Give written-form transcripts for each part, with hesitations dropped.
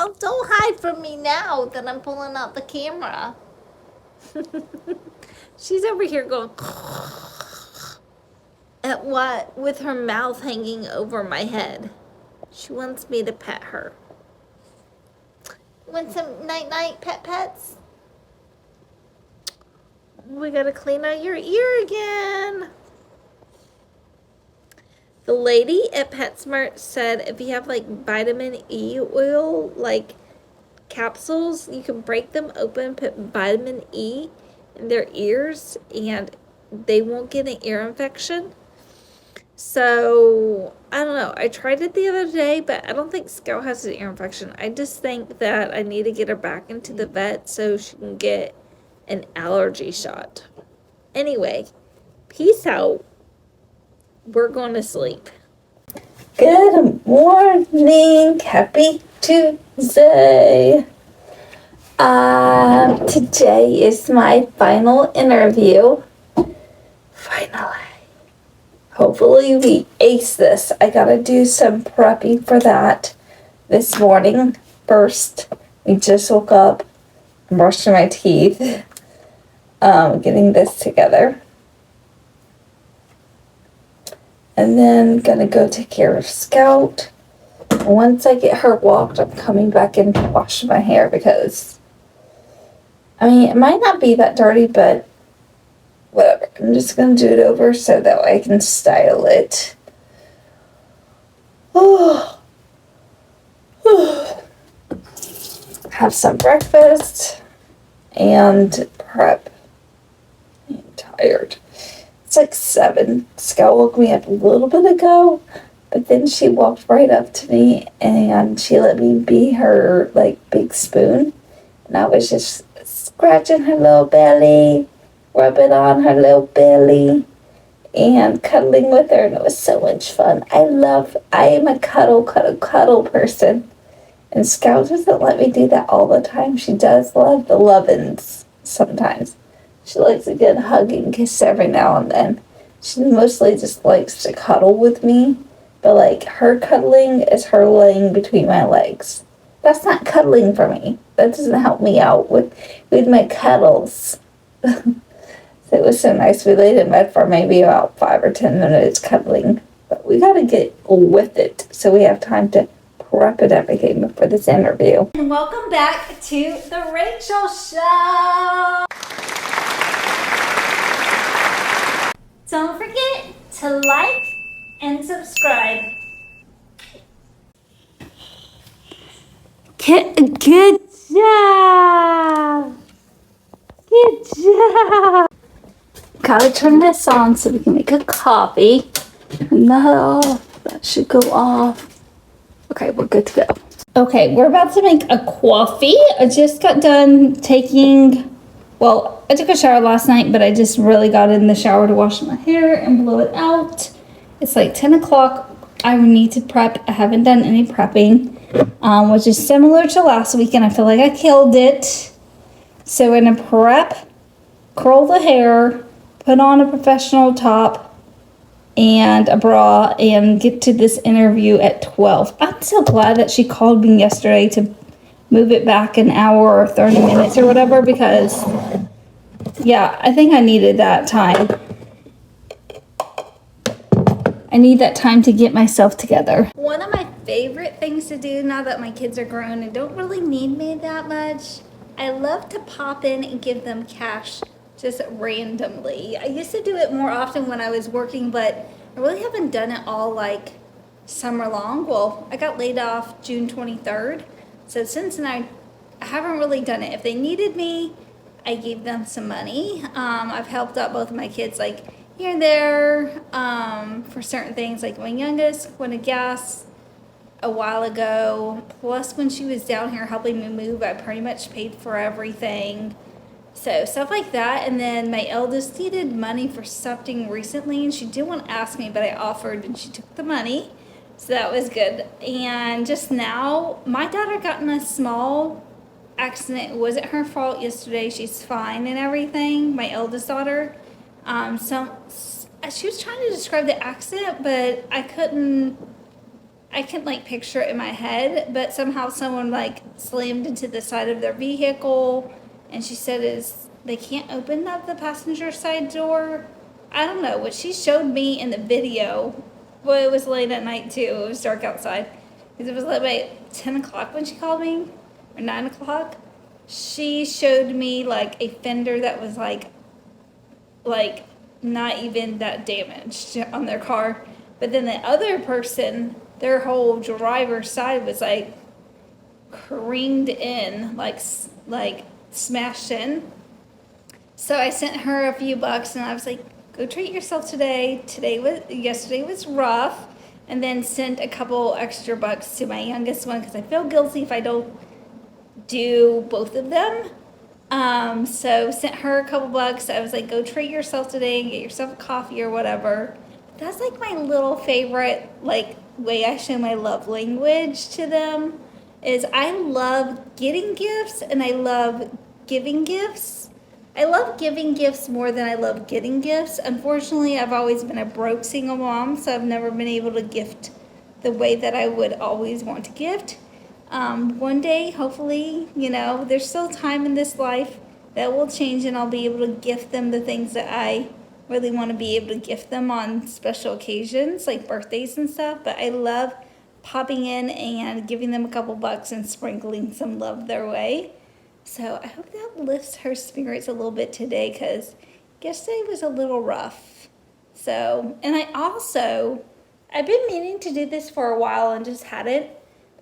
Oh, don't hide from me now that I'm pulling out the camera. She's over here going at what with her mouth hanging over my head. She wants me to pet her. Want some night-night pets? We gotta clean out your ear again. The lady at PetSmart said if you have like vitamin E oil, like capsules, you can break them open, put vitamin E in their ears, and they won't get an ear infection. So, I don't know. I tried it the other day, but I don't think Scout has an ear infection. I just think that I need to get her back into the vet so she can get an allergy shot. Anyway, peace out. We're going to sleep. Good morning. Happy Tuesday. Today is my final interview. Finally. Hopefully we ace this. I gotta do some prepping for that this morning. First, we just woke up, brushing my teeth, getting this together. And then gonna go take care of Scout. Once I get her walked, I'm coming back in to wash my hair because, it might not be that dirty, but whatever. I'm just going to do it over so that I can style it. Have some breakfast and prep. I'm tired. It's like 7. Scout woke me up a little bit ago, but then she walked right up to me and she let me be her big spoon. And I was just scratching her little belly, rubbing on her little belly, and cuddling with her, and it was so much fun. I am a cuddle person, and Scout doesn't let me do that all the time. She does love the lovin's sometimes. She likes a good hug and kiss every now and then. She mostly just likes to cuddle with me, but her cuddling is her laying between my legs. That's not cuddling for me. That doesn't help me out with my cuddles. So it was so nice. We laid in bed for maybe about 5 or 10 minutes cuddling. But we got to get with it so we have time to prep and everything before this interview. And welcome back to the Rachel Show. Don't forget to like and subscribe. Good job. Good job. Gotta turn this on so we can make a coffee. And that should go off. Okay, we're good to go. Okay, we're about to make a coffee. I just got done I took a shower last night, but I just really got in the shower to wash my hair and blow it out. It's like 10 o'clock. I need to prep. I haven't done any prepping, which is similar to last week, and I feel like I killed it. So we're gonna prep, curl the hair, put on a professional top and a bra, and get to this interview at 12. I'm so glad that she called me yesterday to move it back an hour or 30 minutes or whatever, because I think I needed that time. I need that time to get myself together. One of my favorite things to do now that my kids are grown and don't really need me that much, I love to pop in and give them cash just randomly. I used to do it more often when I was working, but I really haven't done it all summer long. Well, I got laid off June 23rd. So since then, I haven't really done it. If they needed me, I gave them some money. I've helped out both of my kids here and there for certain things. My youngest wanted gas a while ago. Plus, when she was down here helping me move, I pretty much paid for everything. So stuff like that. And then my eldest needed money for something recently, and she didn't want to ask me, but I offered and she took the money. So that was good. And just now, my daughter got in a small accident. It wasn't her fault yesterday. She's fine and everything. My eldest daughter. She was trying to describe the accident, but I couldn't I can like picture it in my head, but somehow someone like slammed into the side of their vehicle, and she said is they can't open up the passenger side door. I don't know what she showed me in the video. Well, it was late at night too. It was dark outside because it was like about 10 o'clock when she called me, or 9 o'clock. She showed me like a fender that was like not even that damaged on their car, but then the other person, their whole driver's side was like careened in, like smashed in. So I sent her a few bucks, and I was like, "Go treat yourself today. Yesterday was rough," and then sent a couple extra bucks to my youngest one because I feel guilty if I don't do both of them. So sent her a couple bucks. I was like, "Go treat yourself today and get yourself a coffee or whatever." That's like my little favorite like way I show my love language to them. Is I love getting gifts and I love giving gifts. I love giving gifts more than I love getting gifts. Unfortunately, I've always been a broke single mom, so I've never been able to gift the way that I would always want to gift. One day, hopefully, there's still time in this life that will change, and I'll be able to gift them the things that I really want to be able to gift them on special occasions, like birthdays and stuff. But I love popping in and giving them a couple bucks and sprinkling some love their way. So I hope that lifts her spirits a little bit today, because yesterday was a little rough. So, and I've been meaning to do this for a while and just hadn't.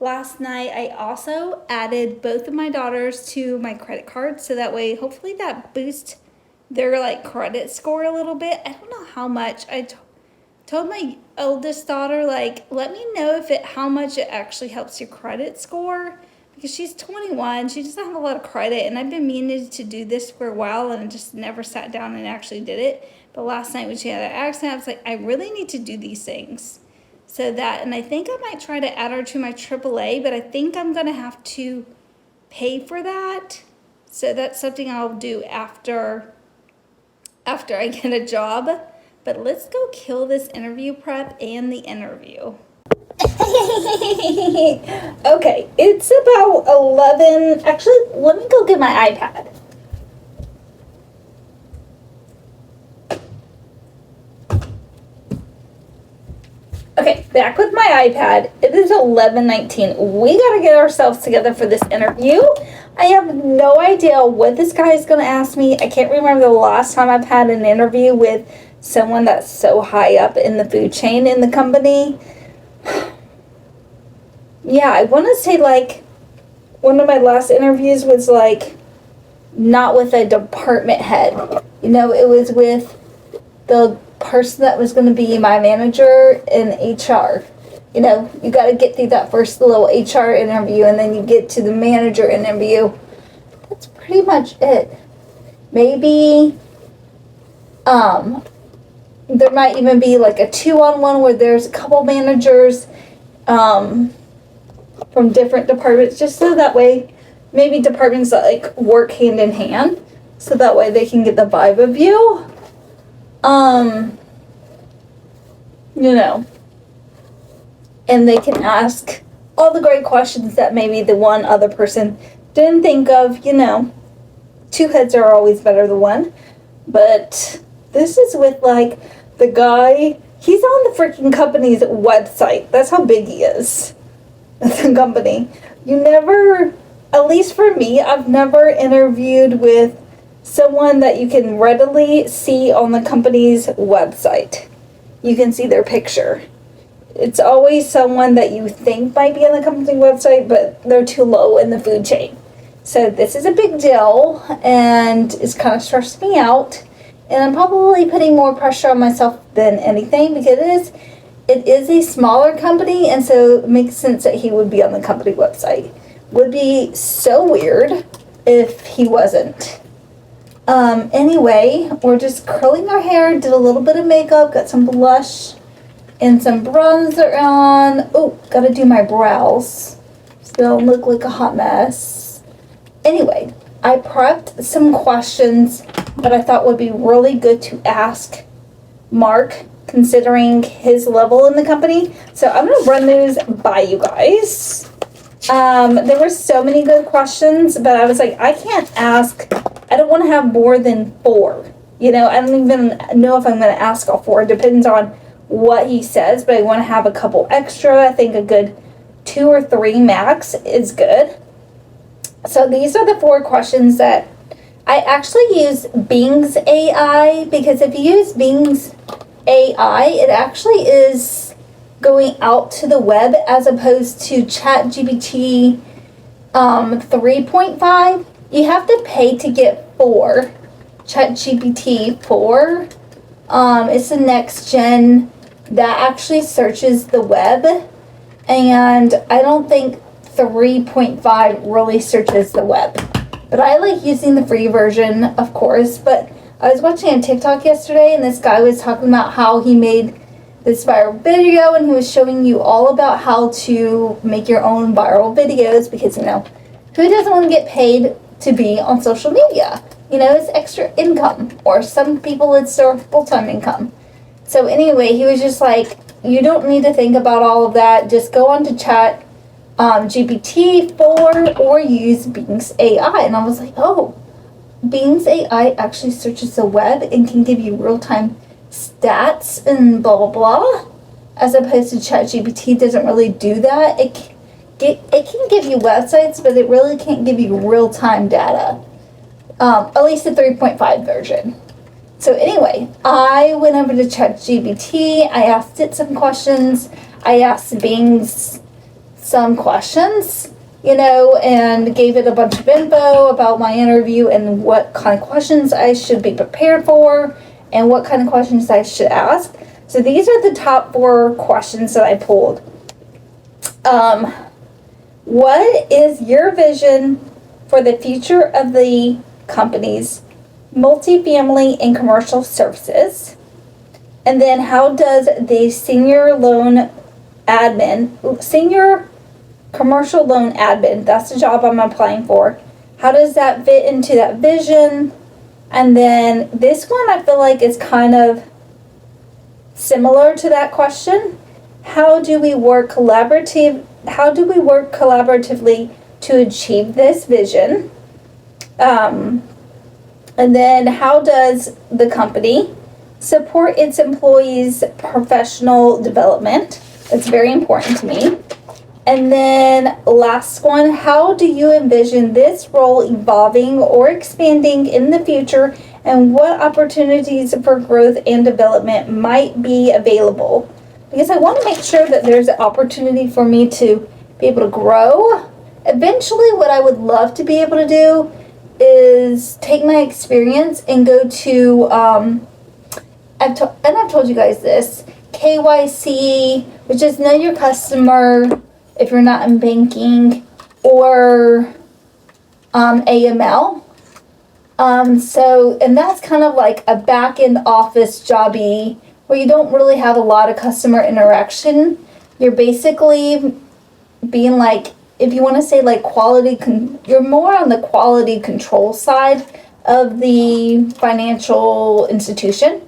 Last night, I also added both of my daughters to my credit card, so that way, hopefully that boosts their like credit score a little bit. I don't know how much. I told my oldest daughter, like, let me know how much it actually helps your credit score, because she's 21. She doesn't have a lot of credit, and I've been meaning to do this for a while, and I just never sat down and actually did it. But last night when she had an accident, I was like, I really need to do these things. And I think I might try to add her to my AAA, but I think I'm going to have to pay for that. So that's something I'll do after I get a job. But let's go kill this interview prep and the interview. Okay, it's about 11. Actually, let me go get my iPad. Okay, back with my iPad. It is 11:19. We gotta get ourselves together for this interview. I have no idea what this guy is gonna ask me. I can't remember the last time I've had an interview with someone that's so high up in the food chain in the company. Yeah, I want to say like one of my last interviews was like not with a department head. It was with the person that was going to be my manager in HR. You got to get through that first little HR interview, and then you get to the manager interview. That's pretty much it. Maybe there might even be like a 2-on-1 where there's a couple managers from different departments, just so that way maybe departments that like work hand in hand, so that way they can get the vibe of you. And they can ask all the great questions that maybe the one other person didn't think of. Two heads are always better than one. But this is with like the guy, he's on the freaking company's website. That's how big he is. The company. At least for me, I've never interviewed with someone that you can readily see on the company's website. You can see their picture. It's always someone that you think might be on the company website, but they're too low in the food chain. So this is a big deal, and it's kind of stressed me out. And I'm probably putting more pressure on myself than anything, because it is a smaller company, and so it makes sense that he would be on the company website. Would be so weird if he wasn't. Anyway, we're just curling our hair, did a little bit of makeup, got some blush and some bronzer on. Oh, gotta do my brows so they don't look like a hot mess. Anyway, I prepped some questions that I thought would be really good to ask Mark considering his level in the company. So I'm going to run those by you guys. There were so many good questions, but I was like, I don't want to have more than 4. You know, I don't even know if I'm going to ask all 4. It depends on what he says, but I want to have a couple extra. I think a good 2 or 3 max is good. So these are the 4 questions that I actually use Bing's AI, because if you use Bing's AI, it actually is going out to the web as opposed to ChatGPT 3.5. You have to pay to get 4. ChatGPT 4. It's the next gen that actually searches the web, and I don't think 3.5 really searches the web. But I like using the free version, of course. But I was watching a TikTok yesterday, and this guy was talking about how he made this viral video, and he was showing you all about how to make your own viral videos, because, you know, who doesn't want to get paid to be on social media? You know, it's extra income, or some people it's their full-time income. So anyway, he was just like, you don't need to think about all of that. Just go on to chat GPT-4 or use Bing's AI. And I was like, oh, Bing's AI actually searches the web and can give you real-time stats and blah, blah, blah. As opposed to ChatGPT doesn't really do that. It can give you websites, but it really can't give you real-time data. At least the 3.5 version. So anyway, I went over to ChatGPT. I asked it some questions. I asked Bing's some questions, you know, and gave it a bunch of info about my interview and what kind of questions I should be prepared for and what kind of questions I should ask. So these are the top 4 questions that I pulled. What is your vision for the future of the company's multifamily and commercial services? And then how does the senior commercial loan admin, that's the job I'm applying for, how does that fit into that vision? And then this one I feel like is kind of similar to that question. How do we work collaboratively to achieve this vision? And then how does the company support its employees' professional development? That's very important to me. And then last one, how do you envision this role evolving or expanding in the future, and what opportunities for growth and development might be available? Because I want to make sure that there's an opportunity for me to be able to grow. Eventually, what I would love to be able to do is take my experience and go to, I've told you guys this, KYC, which is Know Your Customer, if you're not in banking, or AML. And that's kind of like a back-end office jobby where you don't really have a lot of customer interaction. You're basically being like, if you want to say like you're more on the quality control side of the financial institution,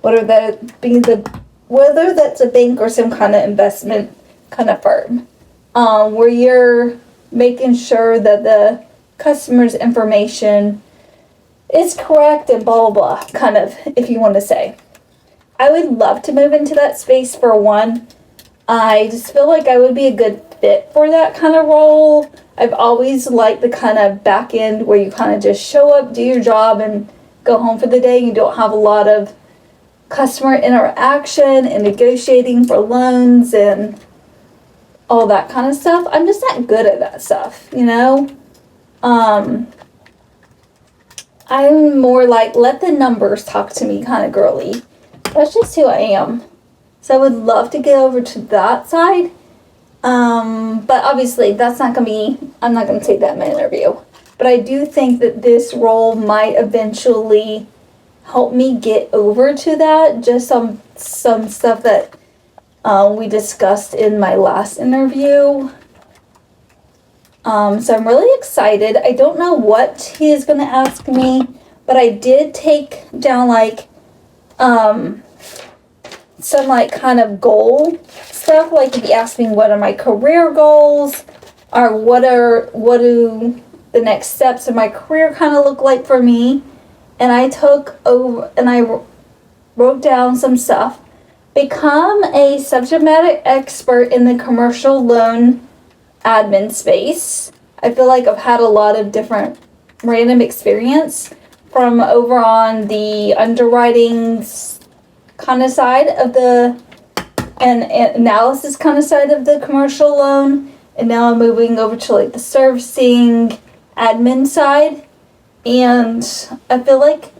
whether that's a bank or some kind of investment kind of firm, where you're making sure that the customer's information is correct and blah, blah, blah, kind of, if you want to say. I would love to move into that space for one. I just feel like I would be a good fit for that kind of role. I've always liked the kind of back end where you kind of just show up, do your job, and go home for the day. You don't have a lot of customer interaction and negotiating for loans and all that kind of stuff. I'm just not good at that stuff, you know? I'm more like, let the numbers talk to me kind of girly. That's just who I am. So I would love to get over to that side. But obviously that's not going to be, I'm not going to take that in my interview. But I do think that this role might eventually help me get over to that. Just some stuff that we discussed in my last interview. So I'm really excited. I don't know what he is going to ask me, but I did take down like some like kind of goal stuff. Like if you ask me what are my career goals, or what do the next steps of my career kind of look like for me, and I wrote down some stuff. Become a subject matter expert in the commercial loan admin space. I feel like I've had a lot of different random experience from over on the underwriting kind of side of the and analysis kind of side of the commercial loan, and now I'm moving over to like the servicing admin side, and I feel like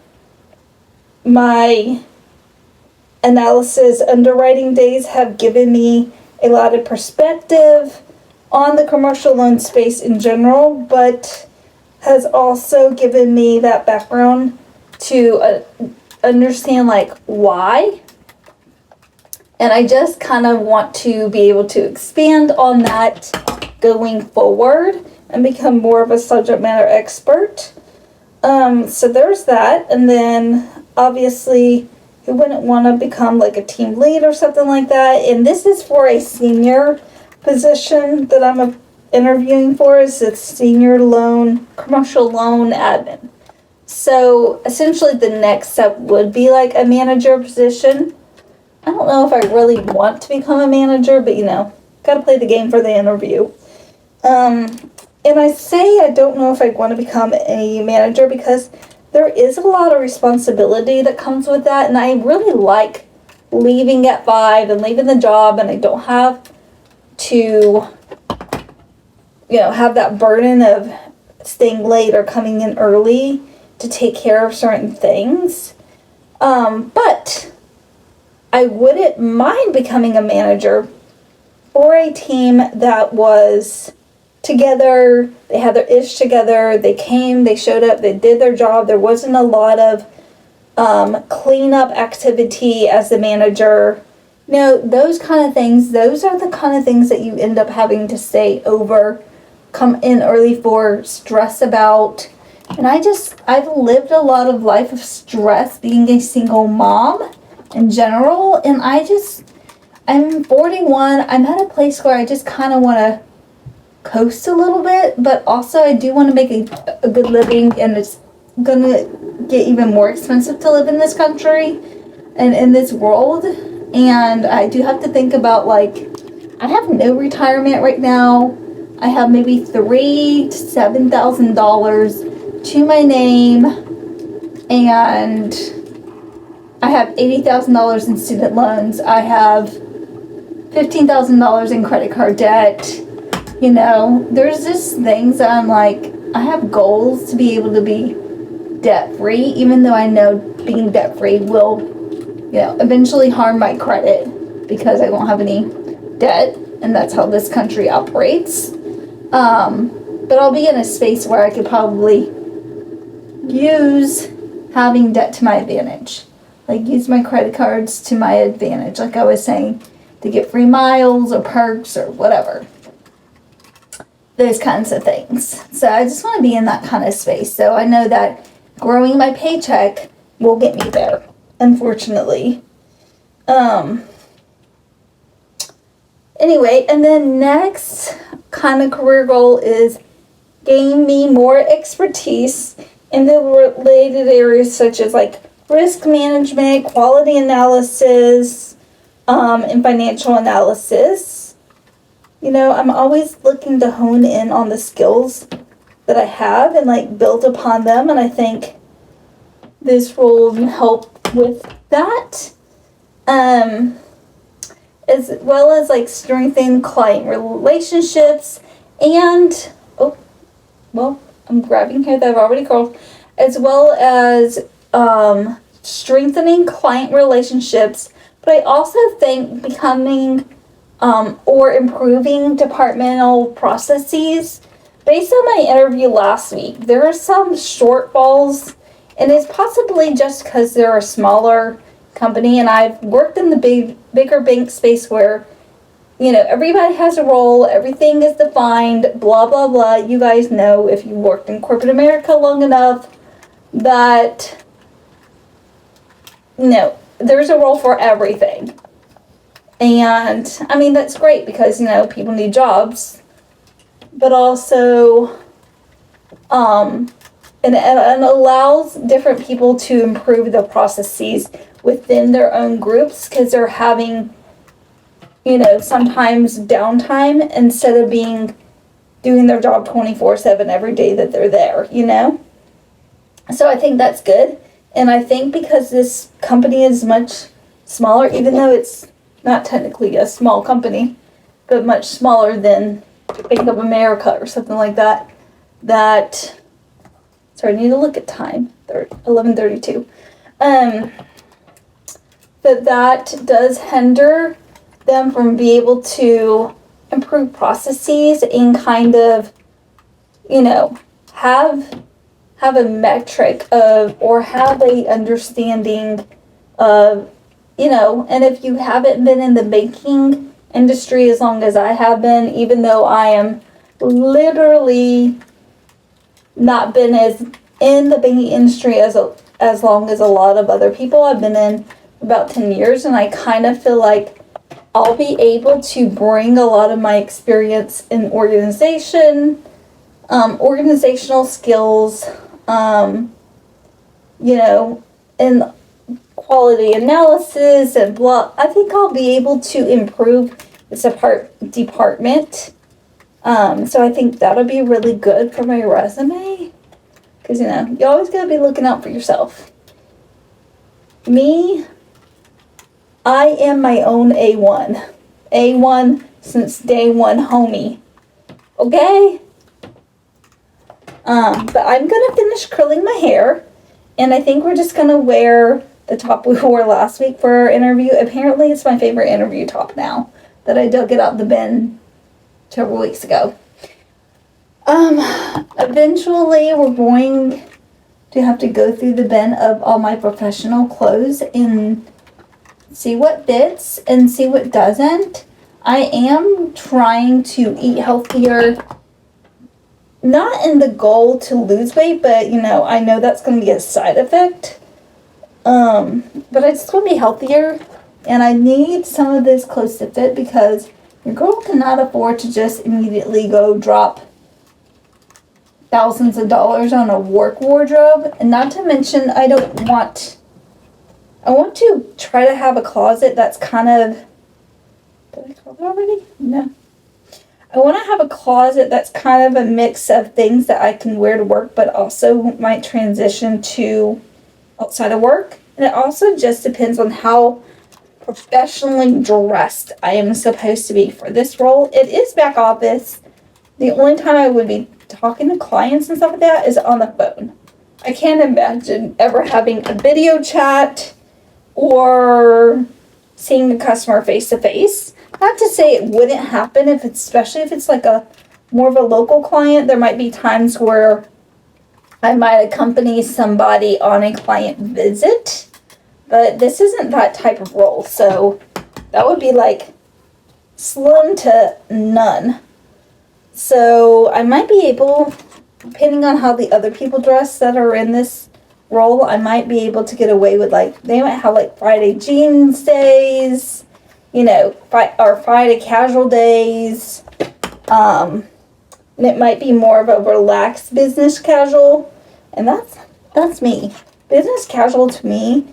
my analysis underwriting days have given me a lot of perspective on the commercial loan space in general, but has also given me that background to understand like why. And I just kind of want to be able to expand on that going forward and become more of a subject matter expert. So there's that. And then obviously, who wouldn't want to become like a team lead or something like that? And this is for a senior position that I'm interviewing for, is a senior commercial loan admin. So essentially the next step would be like a manager position. I don't know if I really want to become a manager, but gotta play the game for the interview. And I say I don't know if I want to become a manager because there is a lot of responsibility that comes with that, and I really like leaving at 5 and leaving the job, and I don't have to, have that burden of staying late or coming in early to take care of certain things. But I wouldn't mind becoming a manager for a team that was together, they had their ish together, they came, they showed up, they did their job, there wasn't a lot of cleanup activity as the manager. Those kind of things, those are the kind of things that you end up having to stay over, come in early for, stress about. And I've lived a lot of life of stress being a single mom in general, and I'm 41, I'm at a place where I just kind of want to coast a little bit, but also I do want to make a good living, and it's gonna get even more expensive to live in this country and in this world. And I do have to think about, like, I have no retirement right now. I have maybe $3,000 to $7,000 to my name, and I have $80,000 in student loans. I have $15,000 in credit card debt. There's just things that I'm like, I have goals to be able to be debt-free, even though I know being debt-free will, eventually harm my credit because I won't have any debt, and that's how this country operates. But I'll be in a space where I could probably use having debt to my advantage. Like, use my credit cards to my advantage, like I was saying, to get free miles or perks or whatever. Those kinds of things. So I just want to be in that kind of space. So I know that growing my paycheck will get me there, unfortunately. Anyway, and then next kind of career goal is gain me more expertise in the related areas such as like risk management, quality analysis, and financial analysis. I'm always looking to hone in on the skills that I have and like build upon them, and I think this role will help with that. As well as like strengthen client relationships and I'm grabbing here that I've already called, as well as strengthening client relationships, but I also think becoming or improving departmental processes. Based on my interview last week, there are some shortfalls, and it's possibly just because they're a smaller company, and I've worked in the bigger bank space where, everybody has a role, everything is defined, blah, blah, blah. You guys know, if you worked in corporate America long enough, that, there's a role for everything. And I mean, that's great because, you know, people need jobs, but also, and allows different people to improve the processes within their own groups because they're having, you know, sometimes downtime instead of doing their job 24/7 every day that they're there, you know? So I think that's good. And I think because this company is much smaller, even though it's not technically a small company, but much smaller than Bank of America or something like that, sorry, I need to look at time, 11:32, that does hinder them from being able to improve processes and kind of, you know, have a metric of, or have a understanding of, you know, and if you haven't been in the banking industry as long as I have been, even though I am literally not been as in the banking industry as long as a lot of other people, I've been in about 10 years, and I kind of feel like I'll be able to bring a lot of my experience in organizational skills, you know, and quality analysis and blah. I think I'll be able to improve this department. So I think that'll be really good for my resume. Because, you know, you always gotta be looking out for yourself. Me, I am my own A1. A1 since day one, homie. Okay? But I'm gonna finish curling my hair. And I think we're just gonna wear the top we wore last week for our interview. Apparently it's my favorite interview top now that I dug it out the bin several weeks ago. Eventually we're going to have to go through the bin of all my professional clothes and see what fits and see what doesn't. I am trying to eat healthier, not in the goal to lose weight, but, you know, I know that's going to be a side effect. But I just want to be healthier, and I need some of this clothes to fit because your girl cannot afford to just immediately go drop thousands of dollars on a work wardrobe. And not to mention, I want to try to have a closet that's kind of, did I call it already? No. I want to have a closet that's kind of a mix of things that I can wear to work, but also might transition to outside of work. And it also just depends on how professionally dressed I am supposed to be for this role. It is back office. The only time I would be talking to clients and stuff like that is on the phone. I can't imagine ever having a video chat or seeing a customer face to face. Not to say it wouldn't happen especially if it's like a more of a local client. There might be times where I might accompany somebody on a client visit, but this isn't that type of role, so that would be like slim to none. So I might be able, depending on how the other people dress that are in this role, I might be able to get away with, like, they might have like Friday jeans days, you know, or Friday casual days. And it might be more of a relaxed business casual, and that's me. Business casual to me,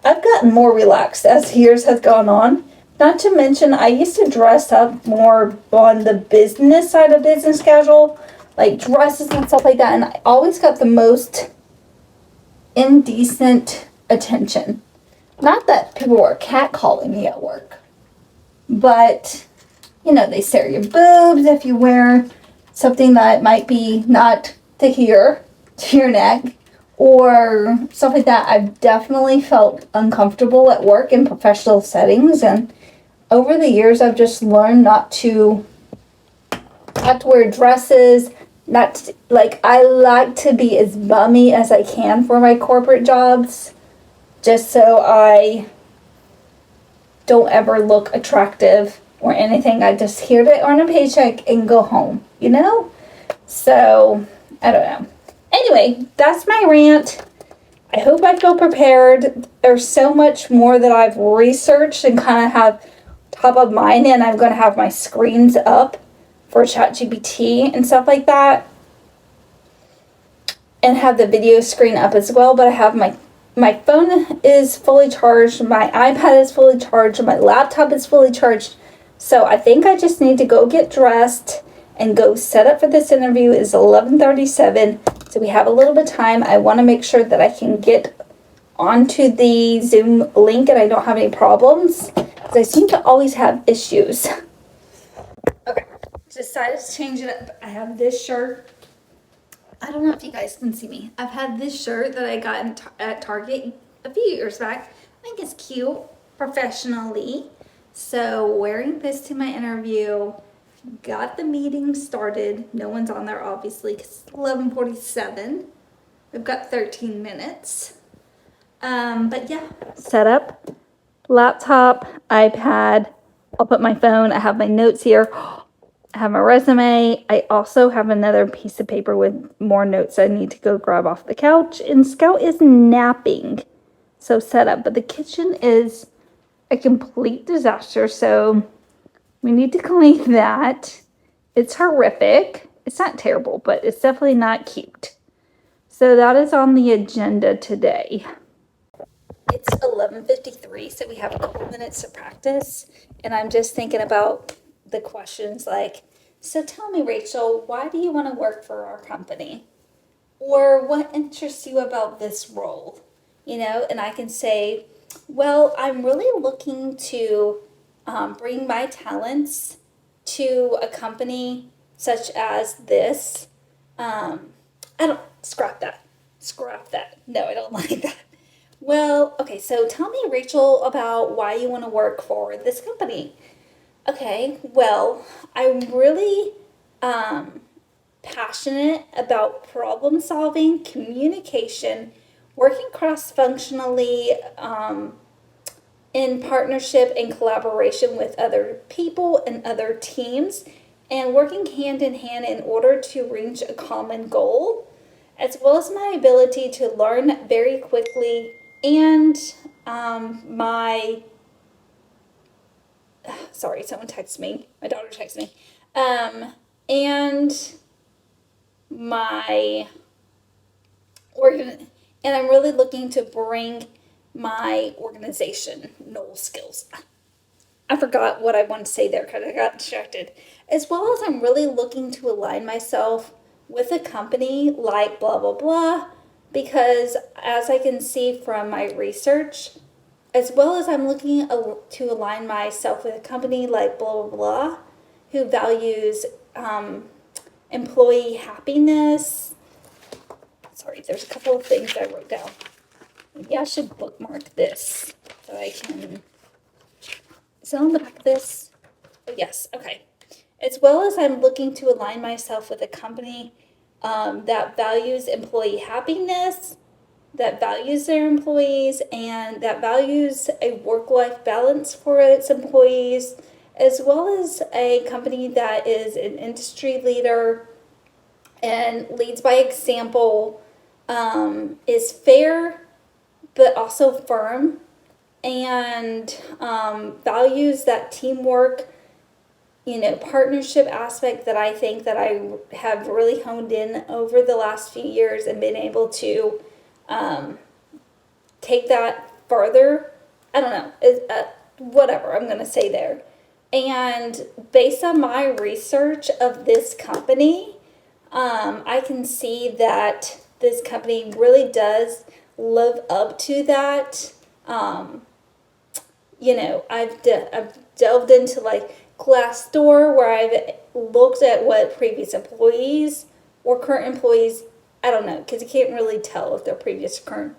I've gotten more relaxed as years have gone on. Not to mention, I used to dress up more on the business side of business casual, like dresses and stuff like that, and I always got the most indecent attention. Not that people were catcalling me at work, but, you know, they stare at your boobs if you wear something that might be not to here, to your neck, or stuff like that. I've definitely felt uncomfortable at work in professional settings, and over the years I've just learned not to wear dresses, I like to be as bummy as I can for my corporate jobs, just so I don't ever look attractive or anything. I just here to earn a paycheck and go home, you know? So, I don't know. Anyway, that's my rant. I hope I feel prepared. There's so much more that I've researched and kind of have top of mind, and I'm going to have my screens up for ChatGPT and stuff like that, and have the video screen up as well. But I have my phone is fully charged, my iPad is fully charged, my laptop is fully charged. So I think I just need to go get dressed and go set up for this interview. It's 11:37, so we have a little bit of time. I want to make sure that I can get onto the Zoom link and I don't have any problems, because I seem to always have issues. Okay, decided to change it up. I have this shirt. I don't know if you guys can see me. I've had this shirt that I got at Target a few years back. I think it's cute, professionally. So wearing this to my interview, got the meeting started. No one's on there, obviously, because it's 11:47. We've got 13 minutes. But yeah, set up, laptop, iPad. I'll put my phone. I have my notes here. I have my resume. I also have another piece of paper with more notes I need to go grab off the couch. And Scout is napping. So set up. But the kitchen is a complete disaster. So we need to clean that. It's horrific. It's not terrible, but it's definitely not cute. So that is on the agenda today. It's 11:53, so we have a couple minutes to practice. And I'm just thinking about the questions like, so tell me, Rachel, why do you want to work for our company? Or what interests you about this role? And I can say, well, I'm really looking to bring my talents to a company such as this. I don't, scrap that. No, I don't like that. Well, okay, so tell me, Rachel, about why you want to work for this company. Okay, well, I'm really passionate about problem solving, communication, working cross-functionally in partnership and collaboration with other people and other teams, and working hand in hand in order to reach a common goal, as well as my ability to learn very quickly and sorry, someone texted me. My daughter texted me. And my and I'm really looking to bring my organizational skills. I forgot what I wanted to say there because I got distracted. As well as I'm really looking to align myself with a company like blah, blah, blah, because as I can see from my research, as well as I'm looking to align myself with a company like blah, blah, blah, who values employee happiness. Sorry, there's a couple of things I wrote down. Maybe I should bookmark this so I can. Is it on the back of this? Oh, yes, okay. As well as I'm looking to align myself with a company that values employee happiness, that values their employees, and that values a work-life balance for its employees, as well as a company that is an industry leader and leads by example, is fair but also firm, and values that teamwork, partnership aspect that I think that I have really honed in over the last few years and been able to take that further. I don't know, whatever I'm going to say there. And based on my research of this company, I can see that this company really does live up to that. I've delved into like Glassdoor, where I've looked at what previous employees or current employees, I don't know, because you can't really tell if they're previous or current,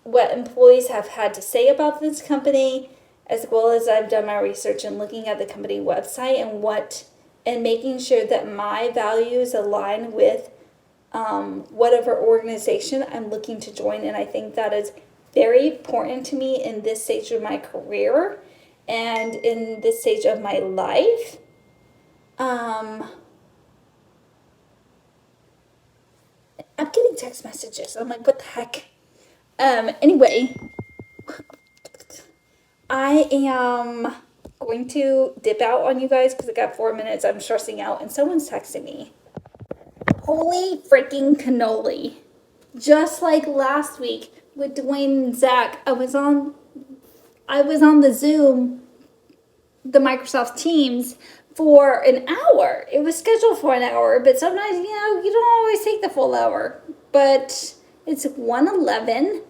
what employees have had to say about this company, as well as I've done my research and looking at the company website and making sure that my values align with whatever organization I'm looking to join. And I think that is very important to me in this stage of my career and in this stage of my life. I'm getting text messages. I'm like, what the heck? Anyway, I am going to dip out on you guys because I got 4 minutes. I'm stressing out and someone's texting me. Holy freaking cannoli. Just like last week with Dwayne and Zach, I was on the Zoom, the Microsoft Teams, for an hour. It was scheduled for an hour, but sometimes, you don't always take the full hour. But it's 1:11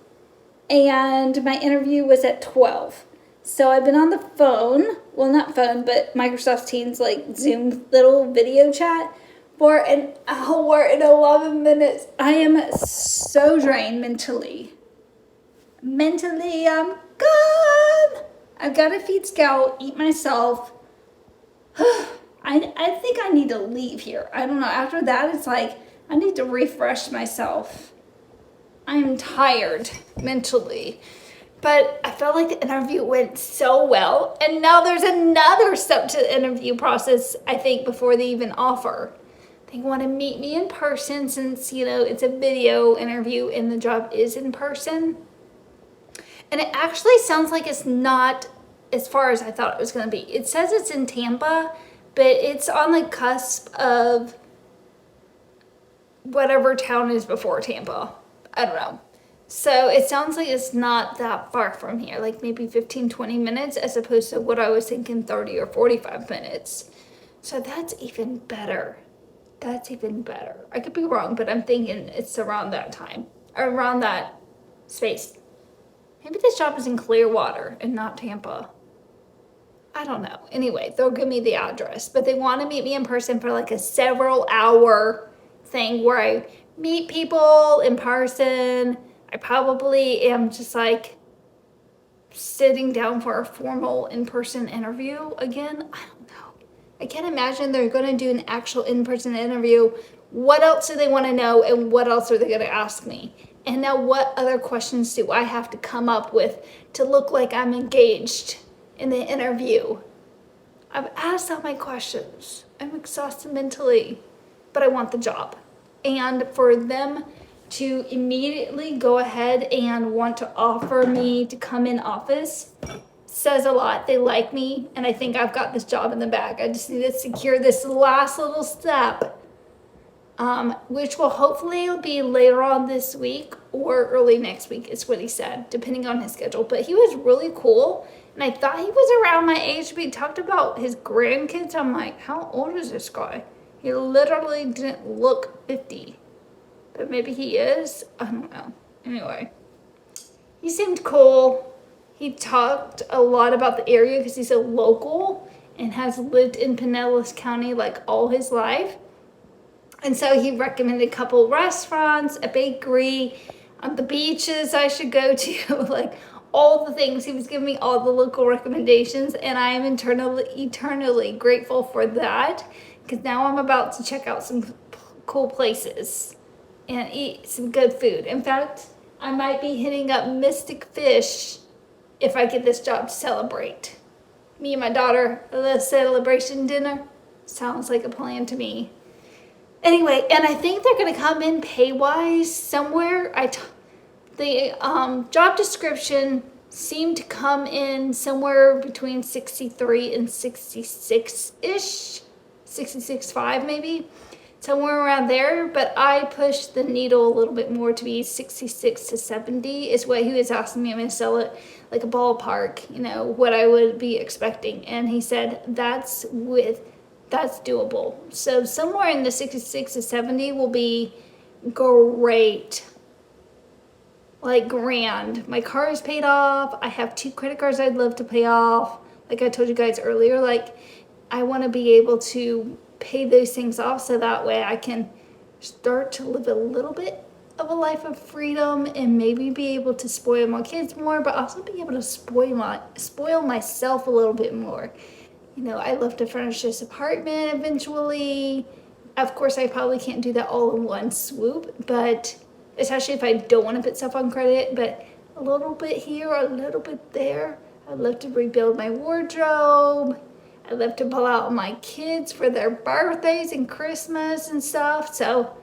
and my interview was at 12. So I've been on the phone, well, not phone, but Microsoft Teams, like Zoom little video chat for an hour and 11 minutes. I am so drained mentally. Mentally, I'm gone. I've got to feed Scout, eat myself. I think I need to leave here. I don't know. After that, it's like I need to refresh myself. I'm tired mentally. But I felt like the interview went so well. And now there's another step to the interview process, I think, before they even offer. They want to meet me in person since, it's a video interview and the job is in person. And it actually sounds like it's not as far as I thought it was going to be. It says it's in Tampa, but it's on the cusp of whatever town is before Tampa. I don't know. So it sounds like it's not that far from here, like maybe 15, 20 minutes as opposed to what I was thinking 30 or 45 minutes. So that's even better. That's even better. I could be wrong, but I'm thinking it's around that time, or around that space. Maybe this job is in Clearwater and not Tampa. I don't know. Anyway, they'll give me the address, but they want to meet me in person for like a several hour thing where I meet people in person. I probably am just like sitting down for a formal in-person interview again. I don't know. I can't imagine they're going to do an actual in-person interview. What else do they want to know and what else are they going to ask me? And now what other questions do I have to come up with to look like I'm engaged in the interview? I've asked all my questions. I'm exhausted mentally, but I want the job. And for them to immediately go ahead and want to offer me to come in office says a lot. They like me, and I think I've got this job in the bag. I just need to secure this last little step, which will hopefully be later on this week or early next week is what he said, depending on his schedule. But he was really cool, and I thought he was around my age. But he talked about his grandkids. I'm like, how old is this guy? He literally didn't look 50. But maybe he is. I don't know. Anyway, he seemed cool. He talked a lot about the area because he's a local and has lived in Pinellas County like all his life. And so he recommended a couple restaurants, a bakery, the beaches I should go to, like all the things. He was giving me all the local recommendations, and I am eternally grateful for that because now I'm about to check out some cool places and eat some good food. In fact, I might be hitting up Mystic Fish if I get this job to celebrate. Me and my daughter, a little celebration dinner. Sounds like a plan to me. Anyway, and I think they're going to come in pay-wise somewhere. The job description seemed to come in somewhere between 63 and 66-ish. 66.5 maybe. Somewhere around there, but I pushed the needle a little bit more to be 66 to 70 is what he was asking me. I'm going to sell it like a ballpark, what I would be expecting. And he said, that's doable. So somewhere in the 66 to 70 will be great. Like grand. My car is paid off. I have 2 credit cards I'd love to pay off. Like I told you guys earlier, like I want to be able to pay those things off so that way I can start to live a little bit of a life of freedom and maybe be able to spoil my kids more, but also be able to spoil myself a little bit more. I love to furnish this apartment eventually. Of course, I probably can't do that all in one swoop, but especially if I don't want to put stuff on credit, but a little bit here, a little bit there. I'd love to rebuild my wardrobe. I love to pull out my kids for their birthdays and Christmas and stuff. So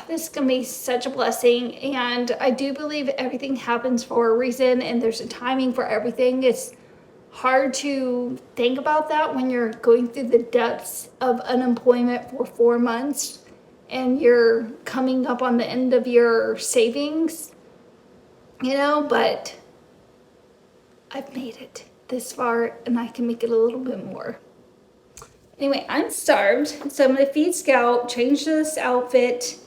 This is going to be such a blessing, and I do believe everything happens for a reason, and there's a timing for everything. It's hard to think about that when you're going through the depths of unemployment for 4 months and you're coming up on the end of your savings, but I've made it this far and I can make it a little bit more. Anyway, I'm starved, so I'm gonna feed Scout, change this outfit.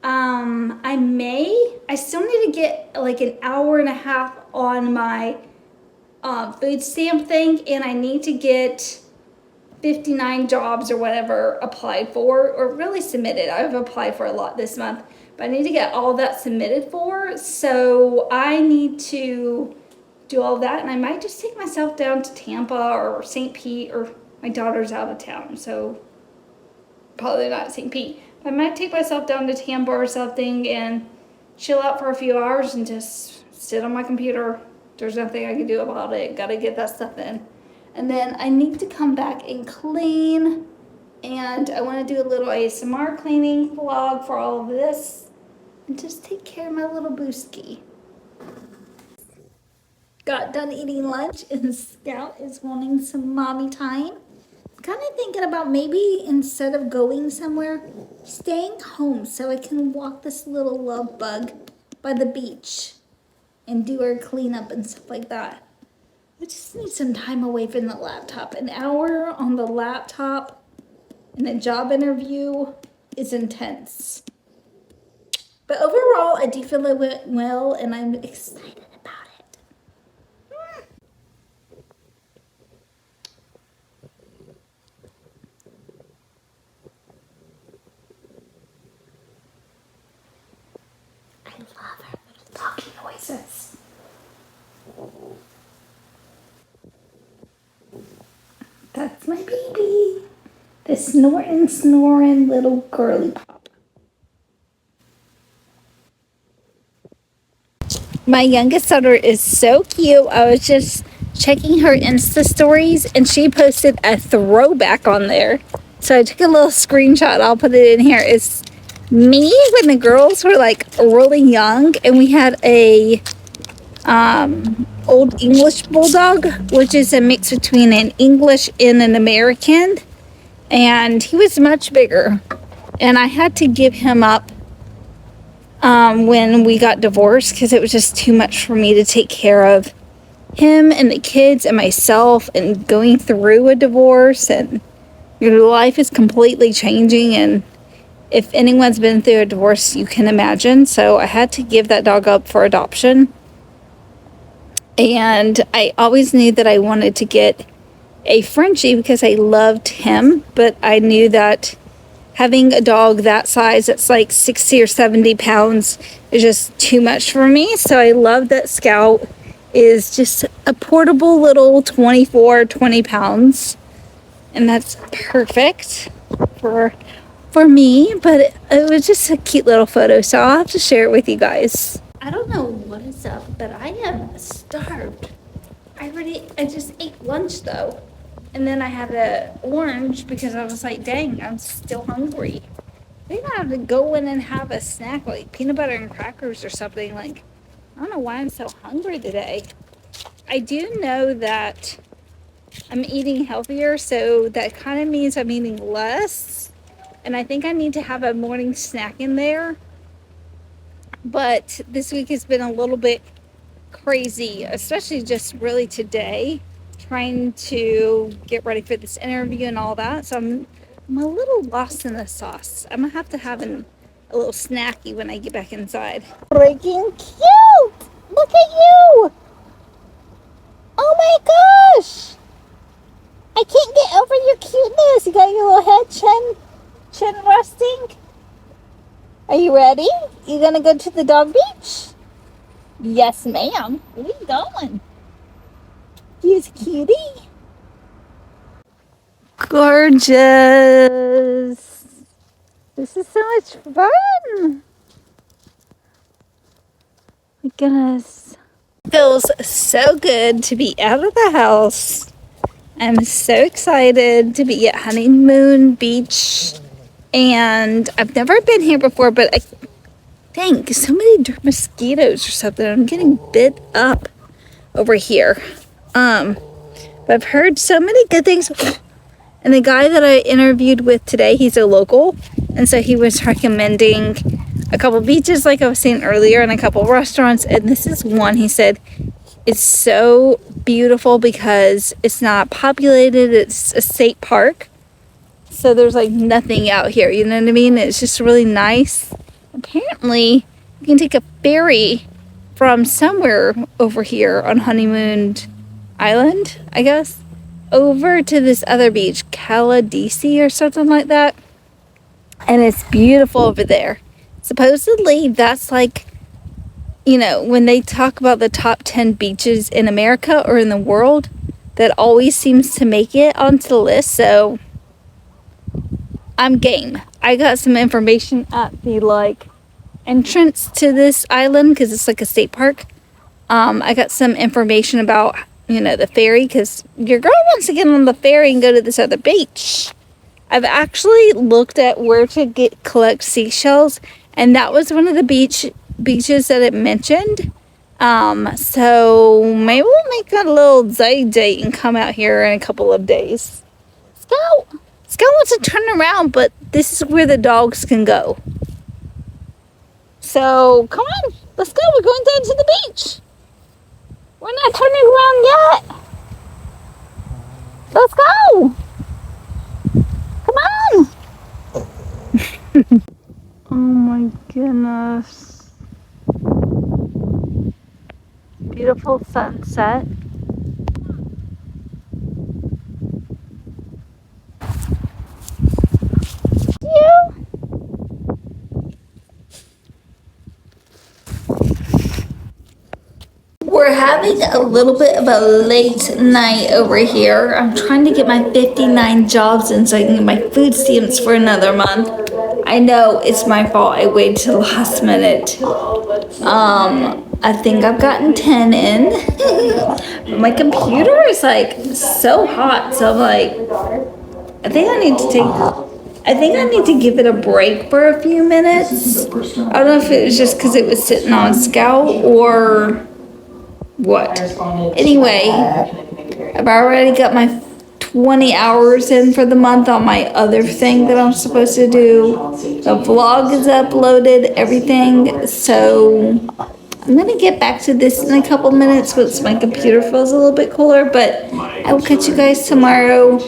I still need to get like an hour and a half on my food stamp thing, and I need to get 59 jobs or whatever applied for, or really submitted. I've applied for a lot this month, but I need to get all that submitted for, so I need to do all that, and I might just take myself down to Tampa or St. Pete, or my daughter's out of town, so probably not St. Pete. I might take myself down to Tampa or something and chill out for a few hours and just sit on my computer. There's nothing I can do about it. Gotta get that stuff in. And then I need to come back and clean. And I want to do a little ASMR cleaning vlog for all of this. And just take care of my little Booski. Got done eating lunch and Scout is wanting some mommy time. Kind of thinking about maybe instead of going somewhere, staying home so I can walk this little love bug by the beach and do our cleanup and stuff like that. I just need some time away from the laptop. An hour on the laptop in a job interview is intense. But overall, I do feel it went well and I'm excited about it. I love her little talking noises. That's my baby. The snoring little girly pop. My youngest daughter is so cute. I was just checking her Insta stories and she posted a throwback on there. So I took a little screenshot. I'll put it in here. It's me when the girls were like really young and we had a old English bulldog, which is a mix between an English and an American, and he was much bigger, and I had to give him up when we got divorced because it was just too much for me to take care of him and the kids and myself, and going through a divorce, and your life is completely changing, and if anyone's been through a divorce you can imagine. So I had to give that dog up for adoption. And I always knew that I wanted to get a Frenchie because I loved him, but I knew that having a dog that size that's like 60 or 70 pounds is just too much for me. So I love that Scout is just a portable little 20 pounds, and that's perfect for me. But it was just a cute little photo, so I'll have to share it with you guys. I don't know what is up, but I am starved. I just ate lunch though. And then I had an orange because I was like, dang, I'm still hungry. Maybe I have to go in and have a snack like peanut butter and crackers or something. Like, I don't know why I'm so hungry today. I do know that I'm eating healthier, so that kind of means I'm eating less. And I think I need to have a morning snack in there. But this week has been a little bit crazy, especially just really today, trying to get ready for this interview and all that. So I'm a little lost in the sauce. I'm gonna have to have a little snacky when I get back inside. Freaking cute! Look at you! Oh my gosh! I can't get over your cuteness. You got your little head, chin resting. Are you ready? You gonna go to the dog beach? Yes, ma'am. Where are you going? He's a cutie. Gorgeous. This is so much fun. My goodness. Feels so good to be out of the house. I'm so excited to be at Honeymoon Beach And I've never been here before, but I think so many mosquitoes or something. I'm getting bit up over here. But I've heard so many good things. And the guy that I interviewed with today, he's a local. And so he was recommending a couple beaches like I was saying earlier and a couple restaurants. And this is one he said is so beautiful because it's not populated. It's a state park. So there's like nothing out here. You know what I mean? It's just really nice. Apparently, you can take a ferry from somewhere over here on Honeymoon Island, I guess, over to this other beach, Caladesi or something like that. And it's beautiful over there. Supposedly, that's like, you know, when they talk about the top 10 beaches in America or in the world, that always seems to make it onto the list. So I'm game. I got some information at the like entrance to this island because it's like a state park. I got some information about, you know, the ferry because your girl wants to get on the ferry and go to this other beach. I've actually looked at where to collect seashells, and that was one of the beaches that it mentioned. So maybe we'll make a little date and come out here in a couple of days. Scout wants to turn around, but this is where the dogs can go. So come on, let's go. We're going down to the beach. We're not turning around yet. Let's go. Come on. Oh my goodness. Beautiful sunset. We're having a little bit of a late night over here. I'm trying to get my 59 jobs in so I can get my food stamps for another month. I know it's my fault. I waited till the last minute. I think I've gotten 10 in. My computer is like so hot, so I'm like, I think I need to give it a break for a few minutes. I don't know if it was just because it was sitting on Scout or what. Anyway, I've already got my 20 hours in for the month on my other thing that I'm supposed to do. The vlog is uploaded, everything. So I'm gonna get back to this in a couple minutes once my computer feels a little bit cooler, but I will catch you guys tomorrow.